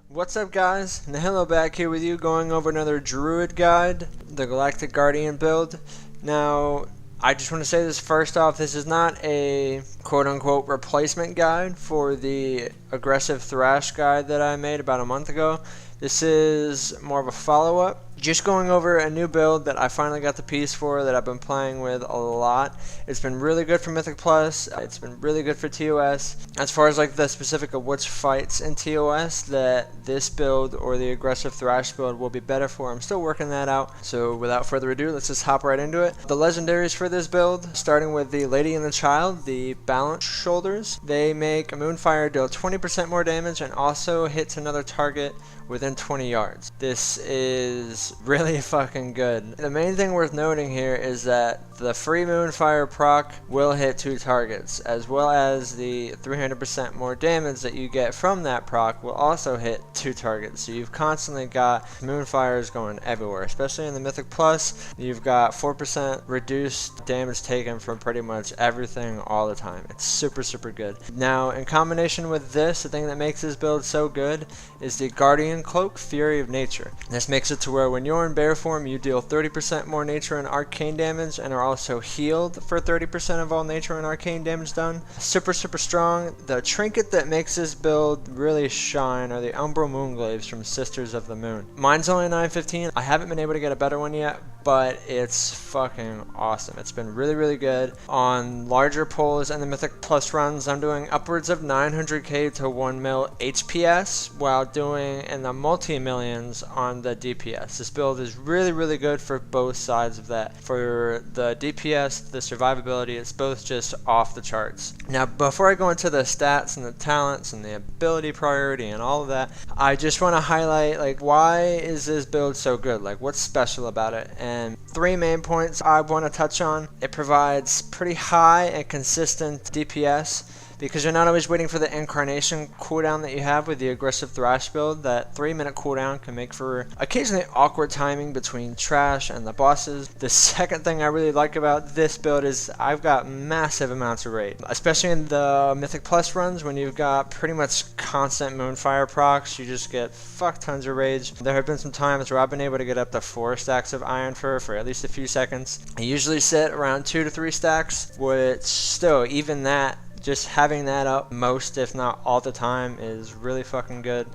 What's up, guys? Nihilo back here with you, going over another Druid guide, the Galactic Guardian build. Now, I just want to say this first off, this is not a quote-unquote replacement guide for the aggressive thrash guide that I made about a month ago. This is more of a follow-up. Just going over a new build that I finally got the piece for, that I've been playing with a lot. It's been really good for Mythic Plus. It's been really good for TOS. As far as like the specific of which fights in TOS that this build or the aggressive thrash build will be better for, I'm still working that out. So without further ado, let's just hop right into it. The legendaries for this build, starting with the Lady and the Child, the Balance Shoulders. They make a Moonfire deal 20% more damage and also hits another target within 20 yards. This is really fucking good. The main thing worth noting here is that the free Moonfire proc will hit 2 targets, as well as the 300% more damage that you get from that proc will also hit 2 targets. So you've constantly got Moonfires going everywhere, especially in the Mythic Plus. You've got 4% reduced damage taken from pretty much everything all the time. It's super good. Now, in combination with this, the thing that makes this build so good is the Guardian Cloak, Fury of Nature. This makes it to where when you're in bear form, you deal 30% more nature and arcane damage and are also healed for 30% of all nature and arcane damage done. Super strong. The trinket that makes this build really shine are the Umbral Moonglaves from Sisters of the Moon. Mine's only 915. I haven't been able to get a better one yet, but it's fucking awesome. It's been really good. On larger pulls and the Mythic Plus runs, I'm doing upwards of 900k to 1 mil HPS, while doing in the multi-millions on the DPS. This build is really good for both sides of that. For the DPS, the survivability, it's both just off the charts. Now, before I go into the stats and the talents and the ability priority and all of that, I just want to highlight, like, why is this build so good? Like, what's special about it? And 3 main points I want to touch on. It provides pretty high and consistent DPS, because you're not always waiting for the incarnation cooldown that you have with the aggressive thrash build. That 3-minute cooldown can make for occasionally awkward timing between trash and the bosses. The second thing I really like about this build is I've got massive amounts of raid, especially in the Mythic Plus runs when you've got pretty much constant Moonfire procs. You just get fuck tons of rage. There have been some times where I've been able to get up to 4 stacks of Iron Fur for at least a few seconds. I usually sit around 2 to 3 stacks, which still, even that, just having that up most, if not all the time, is really fucking good.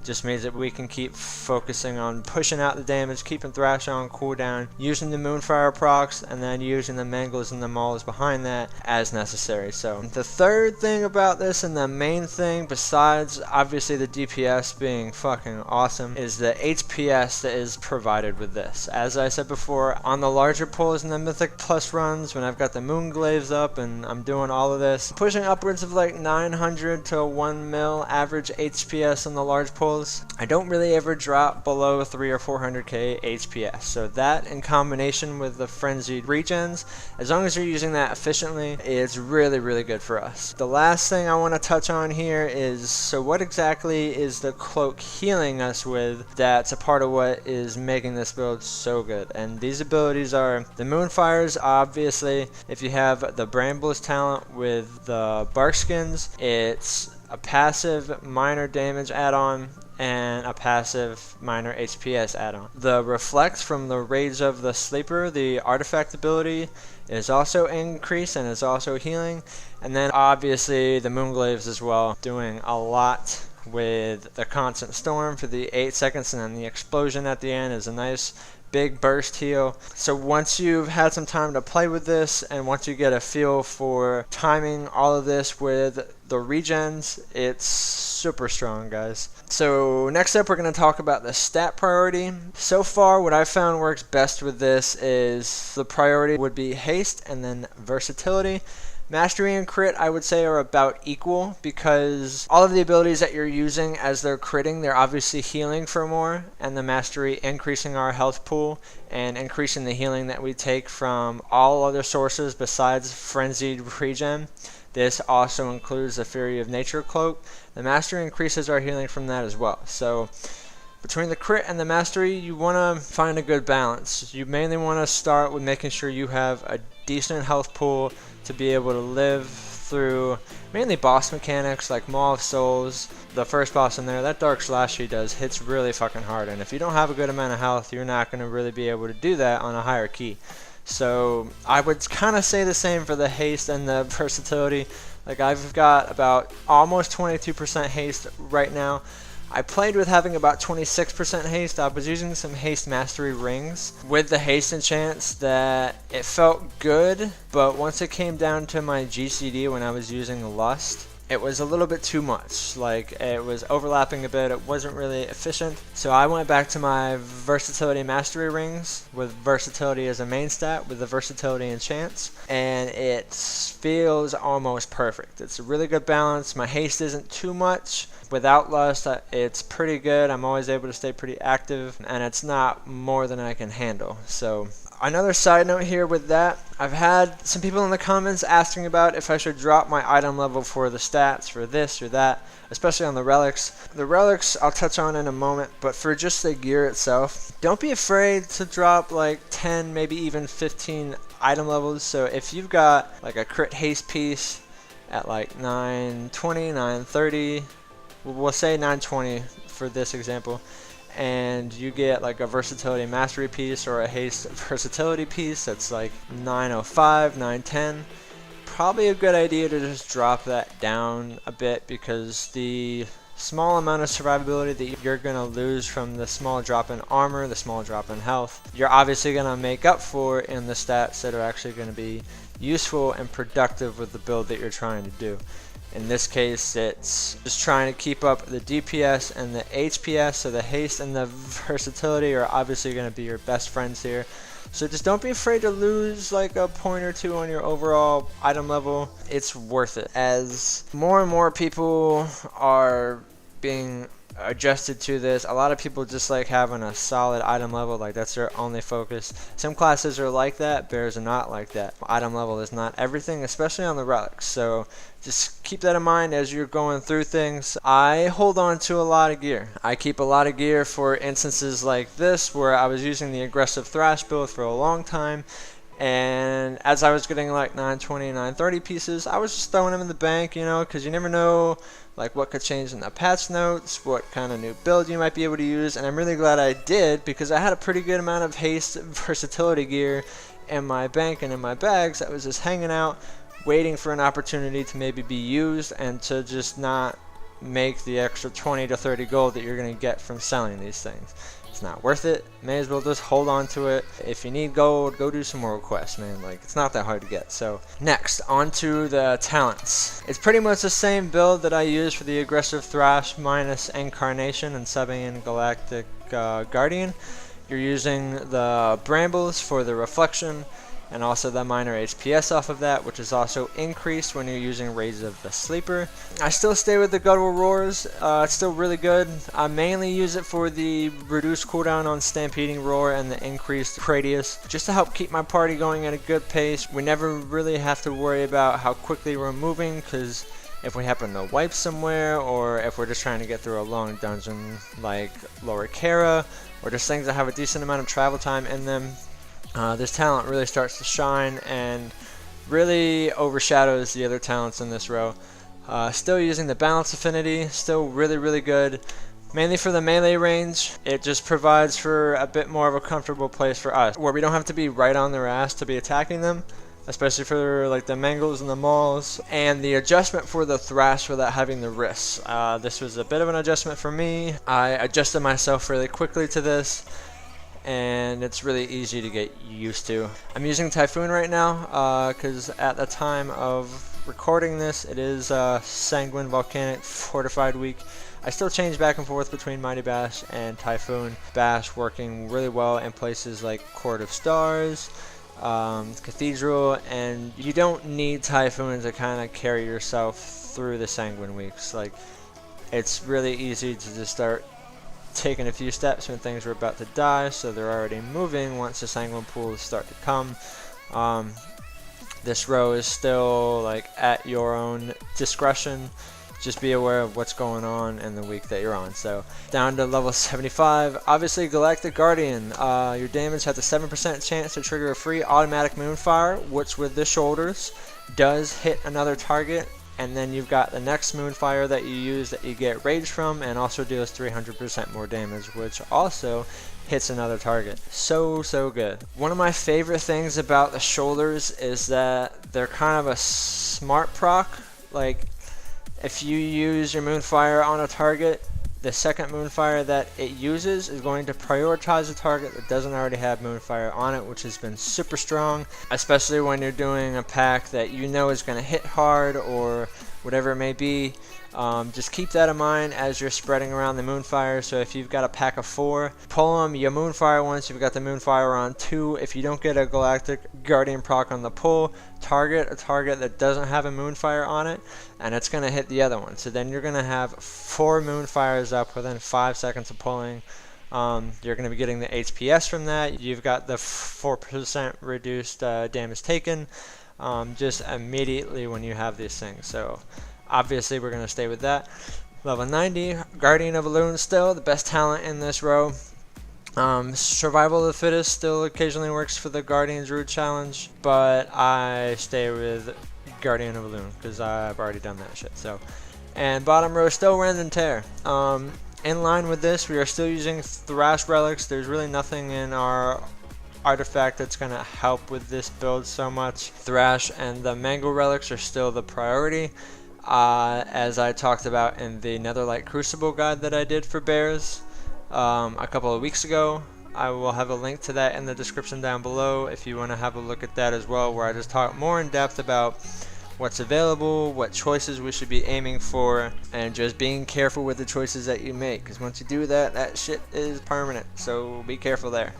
Just means that we can keep focusing on pushing out the damage, keeping Thrash on cooldown, using the Moonfire procs, and then using the Mangles and the Mauls behind that as necessary. So the third thing about this, and the main thing besides obviously the DPS being fucking awesome, is the HPS that is provided with this. As I said before, on the larger pulls and the Mythic Plus runs, when I've got the Moonglaves up and I'm doing all of this, pushing upwards of like 900 to 1 mil average HPS on the large pulls, I don't really ever drop below 300 or 400k HPS. So that, in combination with the frenzied regens, as long as you're using that efficiently, it's really good for us. The last thing I want to touch on here is, so what exactly is the Cloak healing us with that's a part of what is making this build so good? And these abilities are the Moonfires, obviously. If you have the Brambles talent with the Bark Skins, it's a passive minor damage add-on and a passive minor HPS add-on. The Reflect from the Rage of the Sleeper, the artifact ability, is also increased and is also healing. And then obviously the Moonglaves as well, doing a lot with the Constant Storm for the 8 seconds, and then the explosion at the end is a nice big burst heal. So once you've had some time to play with this, and once you get a feel for timing all of this with the regens, it's super strong, guys. So next up, we're going to talk about the stat priority. So far, what I've found works best with this is the priority would be haste and then versatility. Mastery and crit, I would say, are about equal, because all of the abilities that you're using as they're critting, they're obviously healing for more, and the mastery increasing our health pool and increasing the healing that we take from all other sources besides frenzied regen. This also includes the Fury of Nature Cloak. The mastery increases our healing from that as well. So between the crit and the mastery, you want to find a good balance. You mainly want to start with making sure you have a decent health pool to be able to live through mainly boss mechanics like Maw of Souls. The first boss in there, that Dark Slash he does hits really fucking hard, and if you don't have a good amount of health, you're not going to really be able to do that on a higher key. So I would kind of say the same for the haste and the versatility. Like, I've got about almost 22% haste right now. I played with having about 26% haste. I was using some haste mastery rings with the haste enchants that it felt good, but once it came down to my GCD when I was using Lust, it was a little bit too much. Like, it was overlapping a bit, it wasn't really efficient. So I went back to my versatility mastery rings with versatility as a main stat with the versatility enchants, and it feels almost perfect. It's a really good balance. My haste isn't too much. Without Lust, it's pretty good. I'm always able to stay pretty active, and it's not more than I can handle. So another side note here with that, I've had some people in the comments asking about if I should drop my item level for the stats for this or that, especially on the relics. The relics I'll touch on in a moment, but for just the gear itself, don't be afraid to drop like 10, maybe even 15 item levels. So if you've got like a crit haste piece at like 920, 930, we'll say 920 for this example, and you get like a versatility mastery piece or a haste versatility piece that's like 905, 910, probably a good idea to just drop that down a bit, because the small amount of survivability that you're going to lose from the small drop in armor, the small drop in health, you're obviously going to make up for in the stats that are actually going to be useful and productive with the build that you're trying to do. In this case, it's just trying to keep up the DPS and the HPS, so the haste and the versatility are obviously going to be your best friends here. So just don't be afraid to lose like a point or two on your overall item level. It's worth it. As more and more people are being adjusted to this, a lot of people just like having a solid item level, like that's their only focus. Some classes are like that, bears are not like that. Item level is not everything, especially on the relics, so just keep that in mind as you're going through things. I hold on to a lot of gear. I keep a lot of gear for instances like this where I was using the aggressive thrash build for a long time, and as I was getting like 920, 930 pieces, I was just throwing them in the bank, you know, because you never know like what could change in the patch notes, what kind of new build you might be able to use. And I'm really glad I did, because I had a pretty good amount of haste versatility gear in my bank and in my bags that was just hanging out, waiting for an opportunity to maybe be used and to just not make the extra 20 to 30 gold that you're going to get from selling these things. It's not worth it. May as well just hold on to it. If you need gold, go do some more quests, man. Like, it's not that hard to get. So next, onto the talents. It's pretty much the same build that I use for the aggressive thrash minus incarnation and subbing in Galactic Guardian. You're using the brambles for the reflection, and also the minor HPS off of that, which is also increased when you're using Rays of the Sleeper. I still stay with the Guttural Roars. It's still really good. I mainly use it for the reduced cooldown on Stampeding Roar and the increased radius, just to help keep my party going at a good pace. We never really have to worry about how quickly we're moving, because if we happen to wipe somewhere, or if we're just trying to get through a long dungeon like Lower Kara, or just things that have a decent amount of travel time in them, this talent really starts to shine and really overshadows the other talents in this row. Still using the balance affinity, still really good. Mainly for the melee range, it just provides for a bit more of a comfortable place for us, where we don't have to be right on their ass to be attacking them, especially for like the Mangles and the Mauls. And the adjustment for the thrash without having the wrists. This was a bit of an adjustment for me. I adjusted myself really quickly to this, and it's really easy to get used to. I'm using Typhoon right now because at the time of recording this, it is Sanguine Volcanic Fortified week. I still change back and forth between Mighty Bash and Typhoon. Bash working really well in places like Court of Stars, Cathedral, and you don't need Typhoon to kind of carry yourself through the Sanguine weeks. Like, it's really easy to just start taking a few steps when things are about to die, so they're already moving once the Sanguine pools start to come. This row is still like at your own discretion. Just be aware of what's going on in the week that you're on. So down to level 75, obviously Galactic Guardian. Your damage has a 7% chance to trigger a free automatic Moonfire, which with the shoulders does hit another target, and then you've got the next Moonfire that you use that you get rage from and also deals 300% more damage, which also hits another target. So good. One of my favorite things about the shoulders is that they're kind of a smart proc. Like, if you use your Moonfire on a target, the second Moonfire that it uses is going to prioritize a target that doesn't already have Moonfire on it, which has been super strong, especially when you're doing a pack that you know is going to hit hard or whatever it may be. Just keep that in mind as you're spreading around the Moonfire. So if you've got a pack of 4, pull them, you Moonfire once, you've got the Moonfire on 2. If you don't get a Galactic Guardian proc on the pull, target a target that doesn't have a Moonfire on it, and it's going to hit the other one. So then you're going to have 4 Moonfires up within 5 seconds of pulling. You're going to be getting the HPS from that. You've got the 4% reduced damage taken just immediately when you have these things. So obviously we're going to stay with that. Level 90, Guardian of Elune still the best talent in this row. Survival of the Fittest still occasionally works for the Guardian Druid challenge, but I stay with Guardian of Elune because I've already done that shit. So, and bottom row still Rend and Tear. In line with this, we are still using Thrash relics. There's really nothing in our artifact that's going to help with this build so much. Thrash and the Mango relics are still the priority. As I talked about in the Netherlight Crucible guide that I did for bears a couple of weeks ago. I will have a link to that in the description down below if you want to have a look at that as well, where I just talk more in depth about what's available, what choices we should be aiming for, and just being careful with the choices that you make, because once you do that, that shit is permanent, so be careful there.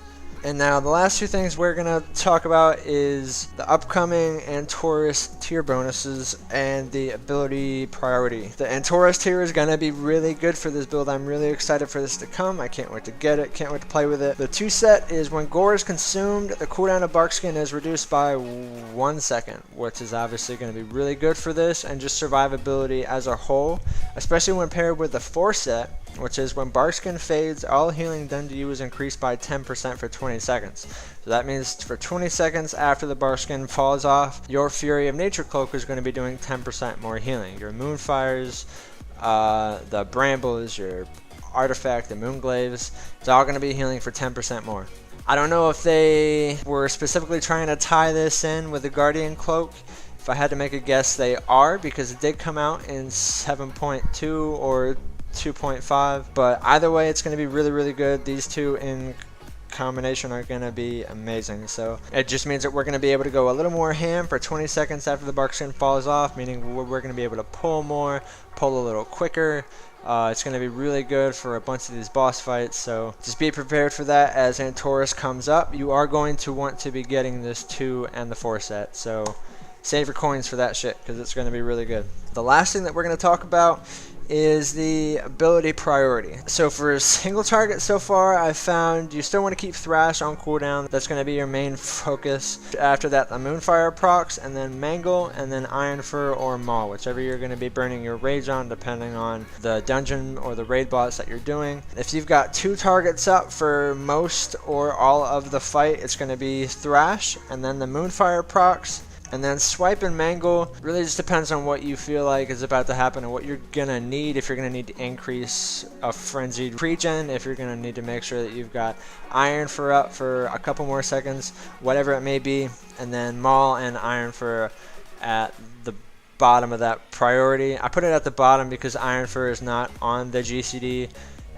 And now the last 2 things we're going to talk about is the upcoming Antorus tier bonuses and the ability priority. The Antorus tier is going to be really good for this build. I'm really excited for this to come. I can't wait to get it. Can't wait to play with it. The 2 set is when Gore is consumed, the cooldown of Barkskin is reduced by 1 second, which is obviously going to be really good for this and just survivability as a whole, especially when paired with the 4 set, which is when Barkskin fades, all healing done to you is increased by 10% for 20 seconds. So that means for 20 seconds after the Barkskin falls off, your Fury of Nature Cloak is going to be doing 10% more healing. Your Moonfires, the Brambles, your Artifact, the Moonglaves, it's all going to be healing for 10% more. I don't know if they were specifically trying to tie this in with the Guardian Cloak. If I had to make a guess, they are, because it did come out in 7.2 or 2.5, but either way it's going to be really good. These 2 in combination are going to be amazing, so it just means that we're going to be able to go a little more ham for 20 seconds after the Barkskin falls off, meaning we're going to be able to pull more, pull a little quicker. It's going to be really good for a bunch of these boss fights, so just be prepared for that as Antorus comes up. You are going to want to be getting this 2 and the 4 set, so save your coins for that shit because it's going to be really good. The last thing that we're going to talk about is the ability priority. So for a single target so far, I've found you still want to keep Thrash on cooldown. That's going to be your main focus. After that, the Moonfire procs, and then Mangle, and then Ironfur or Maul, whichever you're going to be burning your rage on depending on the dungeon or the raid boss that you're doing. If you've got 2 targets up for most or all of the fight, it's going to be Thrash, and then the Moonfire procs. And then Swipe and Mangle really just depends on what you feel like is about to happen and what you're going to need. If you're going to need to increase a Frenzied Regen, if you're going to need to make sure that you've got Ironfur up for a couple more seconds, whatever it may be. And then Maul and Ironfur at the bottom of that priority. I put it at the bottom because Ironfur is not on the GCD.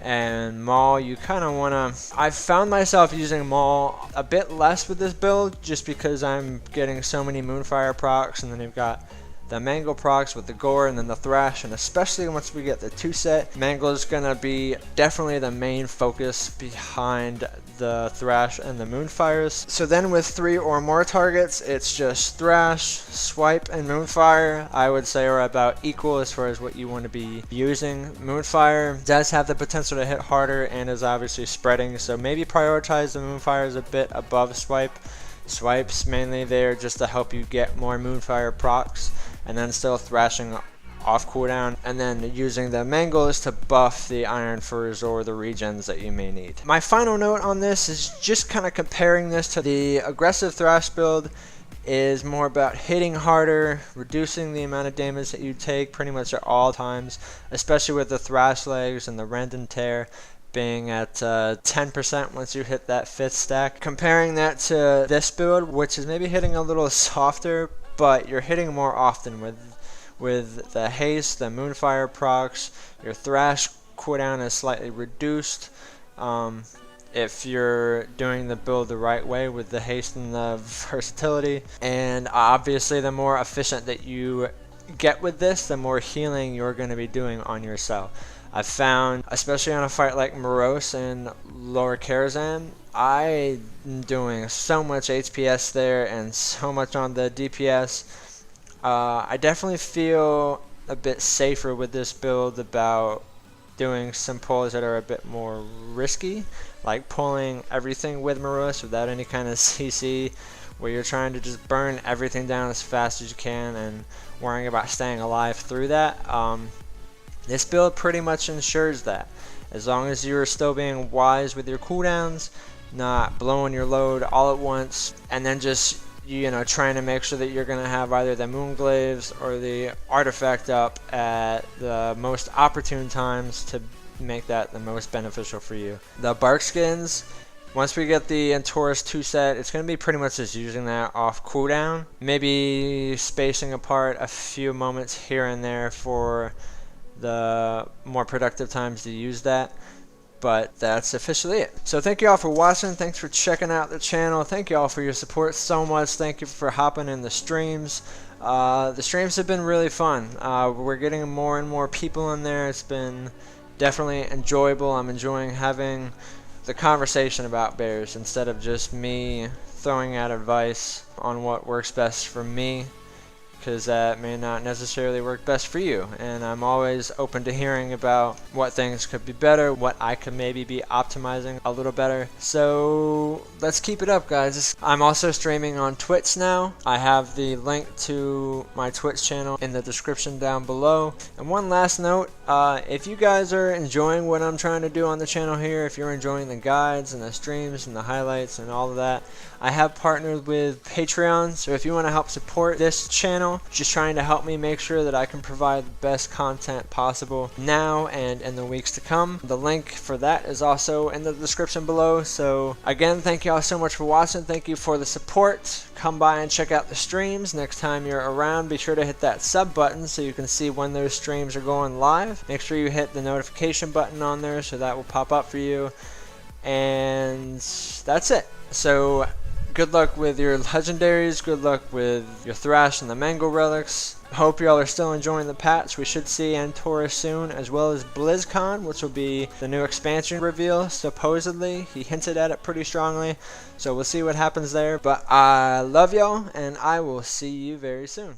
And Maul, you kind of want to... I've found myself using Maul a bit less with this build just because I'm getting so many Moonfire procs, and then you've got the Mangle procs with the Gore and then the Thrash, and especially once we get the 2 set, Mangle is going to be definitely the main focus behind the Thrash and the Moonfires. So then with 3 or more targets, it's just Thrash, Swipe, and Moonfire. I would say are about equal as far as what you want to be using. Moonfire does have the potential to hit harder and is obviously spreading, so maybe prioritize the Moonfires a bit above Swipe. Swipe's mainly there just to help you get more Moonfire procs, and then still thrashing off cooldown, and then using the mangles to buff the iron furs or the regens that you may need. My final note on this is just kind of comparing this to the aggressive thrash build. Is more about hitting harder, reducing the amount of damage that you take pretty much at all times, especially with the thrash legs and the rend and tear being at 10% once you hit that 5th stack. Comparing that to this build, which is maybe hitting a little softer, but you're hitting more often with the haste, the moonfire procs. Your thrash cooldown is slightly reduced. If you're doing the build the right way with the haste and the versatility. And obviously the more efficient that you get with this, the more healing you're going to be doing on yourself. I've found, especially on a fight like Moritz and Lower Karazhan, I'm doing so much HPS there and so much on the DPS. I definitely feel a bit safer with this build about doing some pulls that are a bit more risky, like pulling everything with Moritz without any kind of CC, where you're trying to just burn everything down as fast as you can and worrying about staying alive through that. This build pretty much ensures that, as long as you're still being wise with your cooldowns, not blowing your load all at once, and then just trying to make sure that you're going to have either the Moonglaves or the artifact up at the most opportune times to make that the most beneficial for you. The bark skins, once we get the Taurus 2 set, it's going to be pretty much just using that off cooldown, maybe spacing apart a few moments here and there for the more productive times to use that. But that's officially it. So thank you all for watching. Thanks for checking out the channel. Thank you all for your support so much. Thank you for hopping in the streams. The streams have been really fun. We're getting more and more people in there. It's been definitely enjoyable. I'm enjoying having the conversation about bears instead of just me throwing out advice on what works best for me, because that may not necessarily work best for you. And I'm always open to hearing about what things could be better, what I could maybe be optimizing a little better. So let's keep it up, guys. I'm also streaming on Twitch now. I have the link to my Twitch channel in the description down below. And one last note, if you guys are enjoying what I'm trying to do on the channel here, if you're enjoying the guides and the streams and the highlights and all of that, I have partnered with Patreon. So if you want to help support this channel, just trying to help me make sure that I can provide the best content possible now and in the weeks to come, the link for that is also in the description below. So again, thank you all so much for watching. Thank you for the support. Come by and check out the streams. Next time you're around, be sure to hit that sub button so you can see when those streams are going live. Make sure you hit the notification button on there so that will pop up for you. And that's it. So good luck with your legendaries, good luck with your thrash and the mango relics. Hope y'all are still enjoying the patch. We should see Taurus soon, as well as BlizzCon, which will be the new expansion reveal, supposedly. He hinted at it pretty strongly, so we'll see what happens there. But I love y'all, and I will see you very soon.